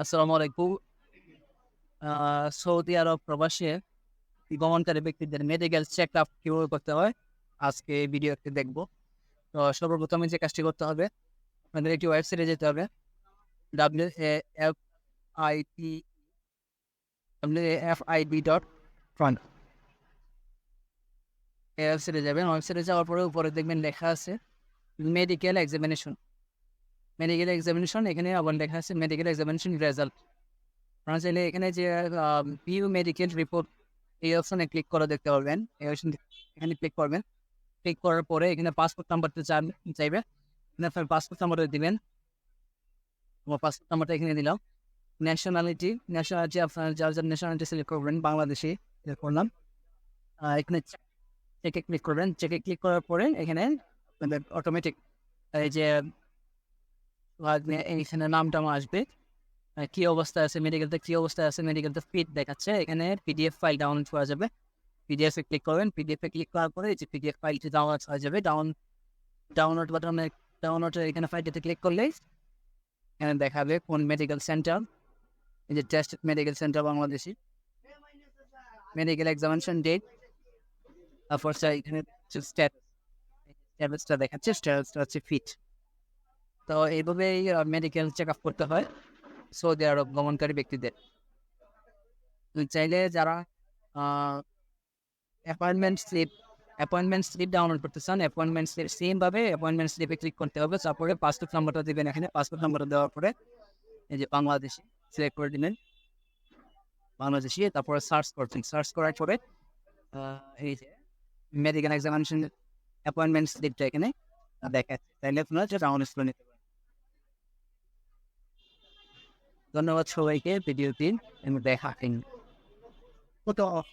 আসসালামু আলাইকুম। সৌদি আরব প্রবাসে গমনকারী ব্যক্তিদের মেডিকেল চেকআপ কিভাবে করতে হয়, আজকে এই ভিডিওতে দেখব। তো সর্বপ্রথমে যে কাজটি করতে হবে, আপনাদের একটি ওয়েবসাইটে যেতে হবে। WAFID WAFID.front এই ওয়েবসাইটে যাবেন। ওয়েবসাইটে যাওয়ার পরে উপরে দেখবেন লেখা আছে মেডিকেল এক্সামিনেশন। এখানে আবার লেখা আছে মেডিকেল এক্সামিনেশন রেজাল্ট। আপনারা চাইলে এখানে যে ভিউ মেডিকেল রিপোর্ট এই অপশনে ক্লিক করে দেখতে পারবেন। এই অপশন এখানে ক্লিক করবেন। ক্লিক করার পরে এখানে পাসপোর্ট নাম্বারটা চাইবে। এখানে আপনার পাসপোর্ট নাম্বারটা দিবেন। আমার পাসপোর্ট নাম্বারটা এখানে দিলাম। ন্যাশনালিটি আপনার যার ন্যাশনালিটি সিলেক্ট করবেন, বাংলাদেশি সিলেক্ট করলাম। এখানে চেকে ক্লিক করবেন। চেকে ক্লিক করার পরে এখানে আপনাদের অটোমেটিক এই যে এইখানে নামটা আসবে, কি অবস্থায় আছে মেডিকেলটা ফিট দেখাচ্ছে। এখানে পিডিএফ ফাইল ডাউনলোড করা যাবে। পিডিএফ এ ক্লিক করবেন। পিডিএফ এ ক্লিক করার পরে যে পিডিএফ ফাইলটি ডাউনলোড হয়ে যাবে। ডাউনলোড বাটনে এখানে ফাইলটিতে ক্লিক করলেই এখানে দেখাবে কোন মেডিকেল সেন্টার, এই যে test medical centre Bangladeshi, medical examination date, তারপর এখানে স্ট্যাটাসটা দেখাচ্ছে। স্ট্যাটাসটা হচ্ছে ফিট। তো এইভাবেই মেডিকেল চেক আপ করতে হয় সৌদি আরব গমনকারী ব্যক্তিদের। চাইলে যারা অ্যাপয়েন্টমেন্ট স্লিপ ডাউনলোড করতে চান, অ্যাপয়েন্টমেন্ট স্লিপ সেমভাবে অ্যাপয়েন্টমেন্ট স্লিপে ক্লিক করতে হবে। তারপরে পাসপোর্ট নাম্বারটা দেবেন। এখানে পাসপোর্ট নাম্বারটা দেওয়ার পরে এই যে বাংলাদেশি সিলেক্ট করে দিলেন, বাংলাদেশি। তারপরে সার্চ করছেন। সার্চ করার পরে এই যে মেডিকেল এক্সামিনেশন অ্যাপয়েন্টমেন্ট স্লিপটা এখানে দেখাচ্ছে। তাইলে আপনারা ডাউনলোড করে নিতে পারেন। ধন্যবাদ সবাইকে ভিডিওটি দেখা